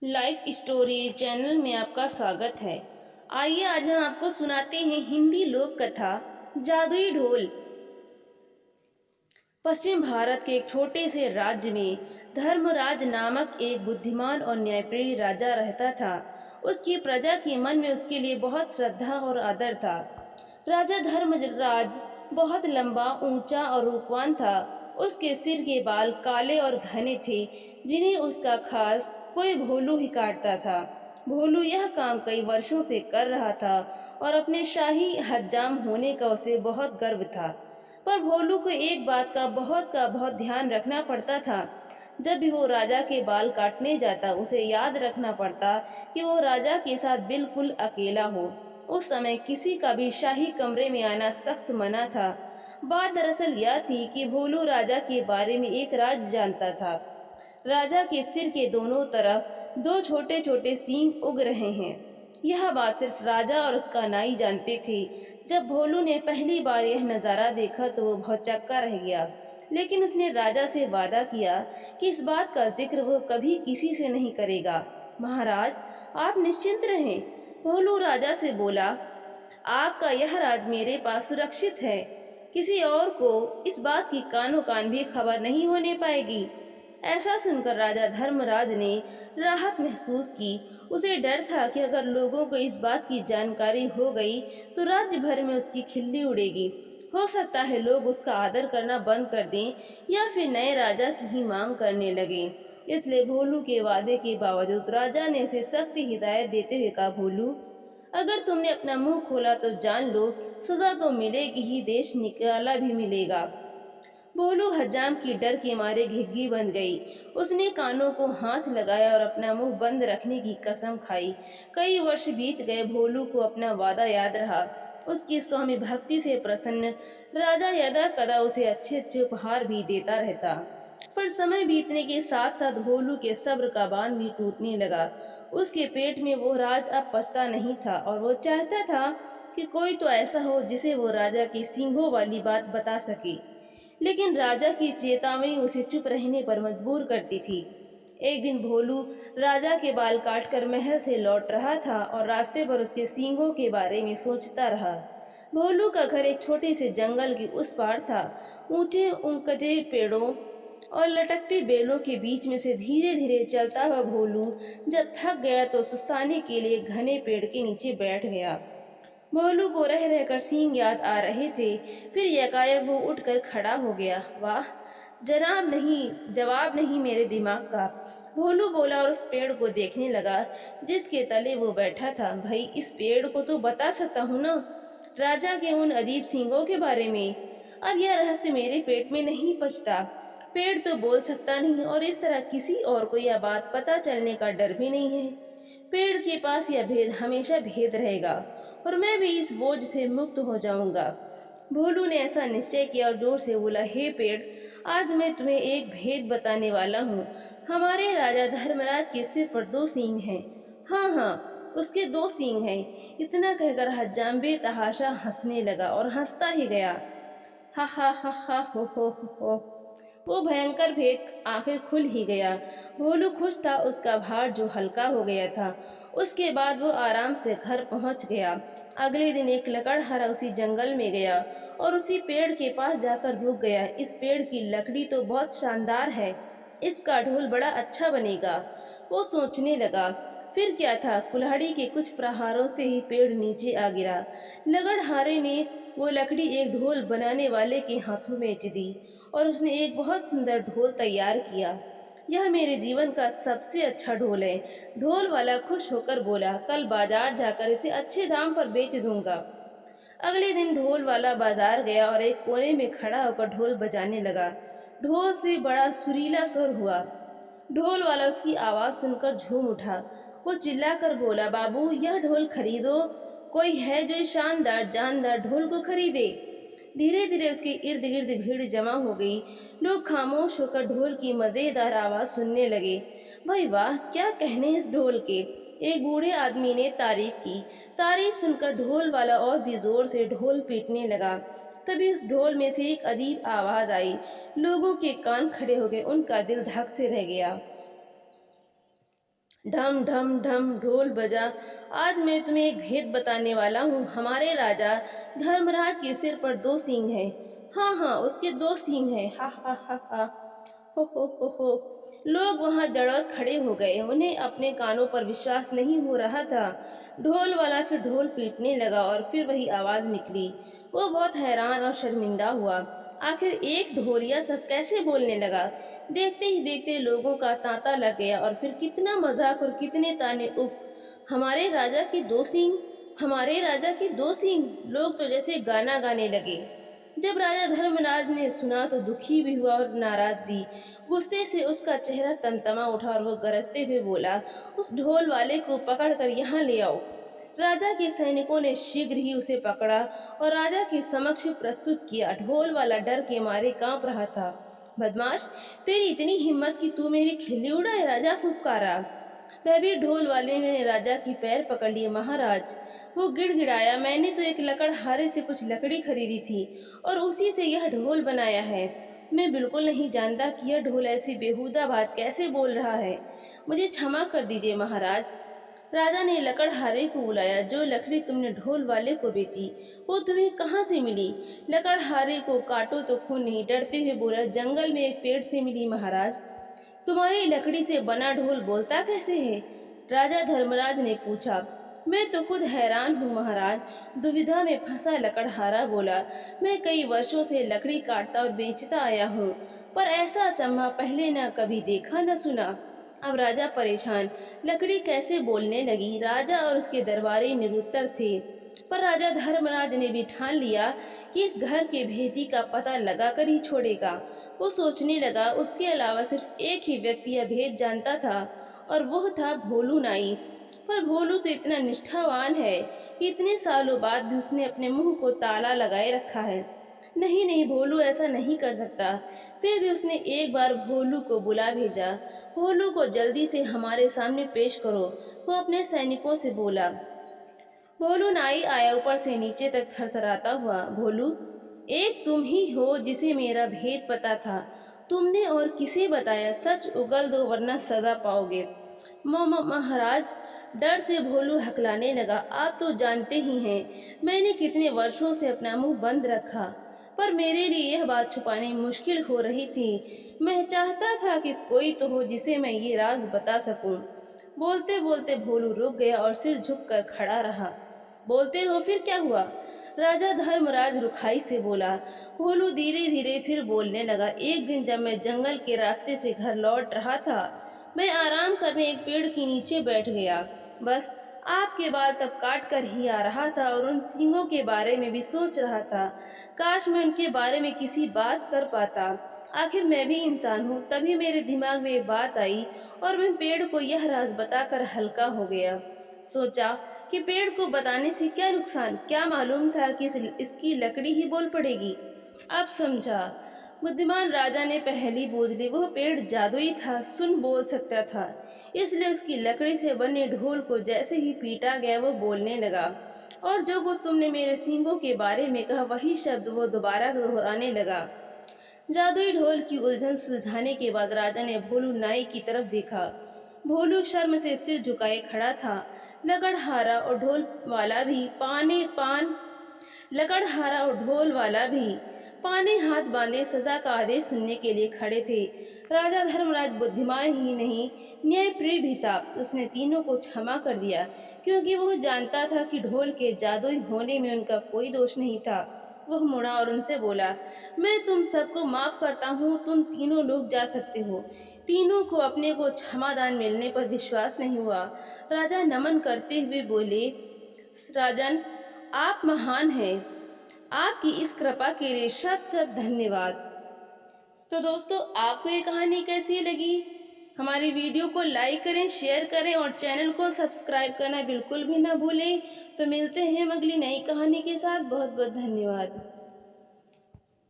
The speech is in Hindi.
लाइफ स्टोरी चैनल में आपका स्वागत है। आइए आज हम आपको सुनाते हैं हिंदी लोक कथा जादुई ढोल। पश्चिम भारत के एक छोटे से राज्य में धर्मराज नामक एक बुद्धिमान और न्यायप्रिय राजा रहता था। उसकी प्रजा के मन में उसके लिए बहुत श्रद्धा और आदर था। राजा धर्मराज बहुत लंबा, ऊंचा और रूपवान था। उसके सिर के बाल काले और घने थे, जिन्हें उसका खास कोई भोलू ही काटता था। भोलू यह काम कई वर्षों से कर रहा था और अपने शाही हज्जाम होने का उसे बहुत गर्व था। पर भोलू को एक बात का बहुत ध्यान रखना पड़ता था। जब भी वो राजा के बाल काटने जाता, उसे याद रखना पड़ता कि वो राजा के साथ बिल्कुल अकेला हो। उस समय किसी का भी शाही कमरे में आना सख्त मना था। बात दरअसल यह थी कि भोलू राजा के बारे में एक राज जानता था। राजा के सिर के दोनों तरफ दो छोटे छोटे सींग उग रहे हैं। यह बात सिर्फ राजा और उसका नाई जानते थे। जब भोलू ने पहली बार यह नज़ारा देखा तो वो भौंचक्का रह गया, लेकिन उसने राजा से वादा किया कि इस बात का जिक्र वो कभी किसी से नहीं करेगा। महाराज, आप निश्चिंत रहें, भोलू राजा से बोला। आपका यह राज मेरे पास सुरक्षित है। किसी और को इस बात की कानो कान भी खबर नहीं होने पाएगी। ऐसा सुनकर राजा धर्मराज ने राहत महसूस की। उसे डर था कि अगर लोगों को इस बात की जानकारी हो गई तो राज्य भर में उसकी खिल्ली उड़ेगी। हो सकता है लोग उसका आदर करना बंद कर दें या फिर नए राजा की ही मांग करने लगे। इसलिए भोलू के वादे के बावजूद राजा ने उसे सख्त हिदायत देते हुए कहा, भोलू, अगर तुमने अपना मुंह खोला तो जान लो, सजा तो मिलेगी ही, देश निकाला भी मिलेगा। भोलू हज्जाम की डर के मारे घिग्गी बन गई। उसने कानों को हाथ लगाया और अपना मुंह बंद रखने की कसम खाई। कई वर्ष बीत गए, भोलू को अपना वादा याद रहा। उसकी स्वामी भक्ति से प्रसन्न राजा यदा कदा उसे अच्छे अच्छे उपहार भी देता रहता। पर समय बीतने के साथ साथ भोलू के सब्र का बांध भी टूटने लगा। उसके पेट में वो राज अब पचता नहीं था और वो चाहता था कि कोई तो ऐसा हो जिसे वो राजा की सींगों वाली बात बता सके। लेकिन राजा की चेतावनी उसे चुप रहने पर मजबूर करती थी। एक दिन भोलू राजा के बाल काटकर महल से लौट रहा था और रास्ते पर उसके सींगों के बारे में सोचता रहा। भोलू का घर एक छोटे से जंगल के उस पार था। ऊंचे ऊंचे पेड़ों और लटकती बेलों के बीच में से धीरे धीरे चलता हुआ भोलू जब थक गया तो सुस्ताने के लिए घने पेड़ के नीचे बैठ गया। भोलू को रह रहकर सींग याद आ रहे थे। फिर एकाएक वो उठकर खड़ा हो गया। वाह, जवाब नहीं मेरे दिमाग का, भोलू बोला और उस पेड़ को देखने लगा जिसके तले वो बैठा था। भाई, इस पेड़ को तो बता सकता हूँ ना, राजा के उन अजीब सींगों के बारे में। अब यह रहस्य मेरे पेट में नहीं पचता। पेड़ तो बोल सकता नहीं और इस तरह किसी और को यह बात पता चलने का डर भी नहीं है। पेड़ के पास यह भेद हमेशा भेद रहेगा और मैं भी इस बोझ से मुक्त हो जाऊंगा। भोलू ने ऐसा निश्चय किया और जोर से बोला, हे पेड़, आज मैं तुम्हें एक भेद बताने वाला हूँ। हमारे राजा धर्मराज के सिर पर दो सींग हैं। हाँ हाँ, उसके दो सींग हैं। इतना कहकर हज्जाम बेतहाशा हंसने लगा और हंसता ही गया। हा हा हा हा हो। वो भयंकर भेद आखिर खुल ही गया। भोलू खुश था, उसका भार जो हल्का हो गया था। उसके बाद वो आराम से घर पहुंच गया। अगले दिन एक लकड़हारा उसी जंगल में गया और उसी पेड़ के पास जाकर रुक गया। इस पेड़ की लकड़ी तो बहुत शानदार है, इसका ढोल बड़ा अच्छा बनेगा, वो सोचने लगा। फिर क्या था, कुल्हाड़ी के कुछ प्रहारों से ही पेड़ नीचे आ गिरा। लकड़हारे ने वो लकड़ी एक ढोल बनाने वाले के हाथों में दी और उसने एक बहुत सुंदर ढोल तैयार किया। यह मेरे जीवन का सबसे अच्छा ढोल है, ढोल वाला खुश होकर बोला। कल बाजार जाकर इसे अच्छे दाम पर बेच दूंगा। अगले दिन ढोल वाला बाजार गया और एक कोने में खड़ा होकर ढोल बजाने लगा। ढोल से बड़ा सुरीला स्वर हुआ। ढोल वाला उसकी आवाज सुनकर झूम उठा। वो चिल्लाकर बोला, बाबू, यह ढोल खरीदो। कोई है जो इस शानदार जानदार ढोल को खरीदे? धीरे धीरे उसके इर्द गिर्द भीड़ जमा हो गई। लोग खामोश होकर ढोल की मजेदार आवाज सुनने लगे। भाई वाह, क्या कहने इस ढोल के, एक बूढ़े आदमी ने तारीफ की। तारीफ सुनकर ढोल वाला और भी जोर से ढोल पीटने लगा। तभी उस ढोल में से एक अजीब आवाज आई। लोगों के कान खड़े हो गए, उनका दिल धक से रह गया। ढम ढम ढम ढोल बजा। आज मैं तुम्हें एक भेद बताने वाला हूँ। हमारे राजा धर्मराज के सिर पर दो सींग हैं। हाँ हाँ, उसके दो सींग हैं। हा हा हा हा। हो। लोग वहां जड़वत खड़े हो गए। उन्हें अपने कानों पर विश्वास नहीं हो रहा था। ढोल वाला फिर ढोल पीटने लगा और फिर वही आवाज निकली। वो बहुत हैरान और शर्मिंदा हुआ। आखिर एक ढोलिया सब कैसे बोलने लगा। देखते ही देखते लोगों का तांता लग गया और फिर कितना मजाक और कितने ताने। उफ, हमारे राजा की दो सींग, हमारे राजा की दो सींग। लोग तो जैसे गाना गाने लगे। जब राजा धर्मराज ने सुना तो दुखी भी हुआ और नाराज भी। गुस्से से उसका चेहरा तमतमा उठा और वो गरजते हुए बोला, उस ढोल वाले को पकड़ कर यहाँ ले आओ। राजा के सैनिकों ने शीघ्र ही उसे पकड़ा और राजा के समक्ष प्रस्तुत किया। ढोल वाला डर के मारे कांप रहा था। बदमाश, तेरी इतनी हिम्मत कि तू मेरी खिल्ली उड़ाए, राजा फुफकारा। वह भी ढोल वाले ने राजा की पैर पकड़ लिए। महाराज, वो गिड़गिड़ाया, मैंने तो एक लकड़हारे से कुछ लकड़ी खरीदी थी और उसी से यह ढोल बनाया है। मैं बिल्कुल नहीं जानता कि यह ढोल ऐसी बेहुदा बात कैसे बोल रहा है। मुझे क्षमा कर दीजिए महाराज। राजा ने लकड़हारे को बुलाया। जो लकड़ी तुमने ढोल वाले को बेची, वो तुम्हें कहाँ से मिली? लकड़हारे को काटो तो खून नहीं, डरते हुए बोला, जंगल में एक पेड़ से मिली महाराज। तुम्हारी लकड़ी से बना ढोल बोलता कैसे है? राजा धर्मराज ने पूछा। मैं तो खुद हैरान हूँ महाराज, दुविधा में फंसा लकड़हारा बोला। मैं कई वर्षों से लकड़ी काटता और बेचता आया हूँ, पर ऐसा अचंभा पहले न कभी देखा न सुना। अब राजा परेशान, लकड़ी कैसे बोलने लगी। राजा और उसके दरबारी निरुत्तर थे, पर राजा धर्मराज ने भी ठान लिया कि इस घर के भेदी का पता लगाकर ही छोड़ेगा। वो सोचने लगा, उसके अलावा सिर्फ एक ही व्यक्ति यह भेद जानता था और वह था भोलू नाई। पर भोलू तो इतना निष्ठावान है कि इतने सालों बाद भी उसने अपने मुंह को ताला लगाए रखा है। नहीं नहीं, भोलू ऐसा नहीं कर सकता। फिर भी उसने एक बार भोलू को बुला भेजा। भोलू को जल्दी से हमारे सामने पेश करो, वो अपने सैनिकों से बोला। भोलू नाई आया, ऊपर से नीचे तक थरथराता हुआ। भोलू, एक तुम ही हो जिसे मेरा भेद पता था। तुमने और किसे बताया? सच उगल दो वरना सजा पाओगे। महाराज, डर से भोलू हकलाने लगा। आप तो जानते ही हैं, मैंने कितने वर्षों से अपना मुंह बंद रखा, पर मेरे लिए यह बात छुपानी मुश्किल हो रही थी। मैं चाहता था कि कोई तो हो जिसे मैं ये राज बता सकूं। बोलते बोलते भोलू रुक गया और सिर झुककर खड़ा रहा। बोलते रहो, फिर क्या हुआ? राजा धर्मराज रुखाई से बोला। भोलू धीरे धीरे फिर बोलने लगा। एक दिन जब मैं जंगल के रास्ते से घर लौट रहा था, मैं आराम करने एक पेड़ के नीचे बैठ गया। बस आपके बाल तब काट कर ही आ रहा था और उन सींगों के बारे में भी सोच रहा था। काश मैं उनके बारे में किसी बात कर पाता। आखिर मैं भी इंसान हूँ। तभी मेरे दिमाग में एक बात आई और मैं पेड़ को यह राज बताकर हल्का हो गया। सोचा कि पेड़ को बताने से क्या नुकसान। क्या मालूम था कि इसकी लकड़ी ही बोल पड़ेगी। अब समझा। बुद्धिमान राजा ने पहली बूझ ली। वह पेड़ जादुई था, सुन बोल सकता था। इसलिए उसकी लकड़ी से बने ढोल को जैसे ही पीटा गया, वो बोलने लगा। और जो कुछ तुमने मेरे सींगों के बारे में कहा, वही शब्द वो दोबारा दोहराने लगा। जादुई ढोल की उलझन सुलझाने के बाद राजा ने भोलू नाई की तरफ देखा। भोलू शर्म से सिर झुकाए खड़ा था। लकड़हारा और ढोल वाला भी पाने हाथ बांधे सजा का आदेश सुनने के लिए खड़े थे। राजा धर्मराज बुद्धिमान ही नहीं, न्यायप्रिय भी था। उसने तीनों को क्षमा कर दिया, क्योंकि वह जानता था कि ढोल के जादुई होने में उनका कोई दोष नहीं था। वह मुड़ा और उनसे बोला, मैं तुम सबको माफ करता हूँ, तुम तीनों लोग जा सकते हो। तीनों को अपने को क्षमादान मिलने पर विश्वास नहीं हुआ। राजा नमन करते हुए बोले, राजन, आप महान हैं। आपकी इस कृपा के लिए शत शत धन्यवाद। तो दोस्तों, आपको ये कहानी कैसी लगी? हमारी वीडियो को लाइक करें, शेयर करें और चैनल को सब्सक्राइब करना बिल्कुल भी ना भूलें। तो मिलते हैं अगली नई कहानी के साथ। बहुत बहुत धन्यवाद।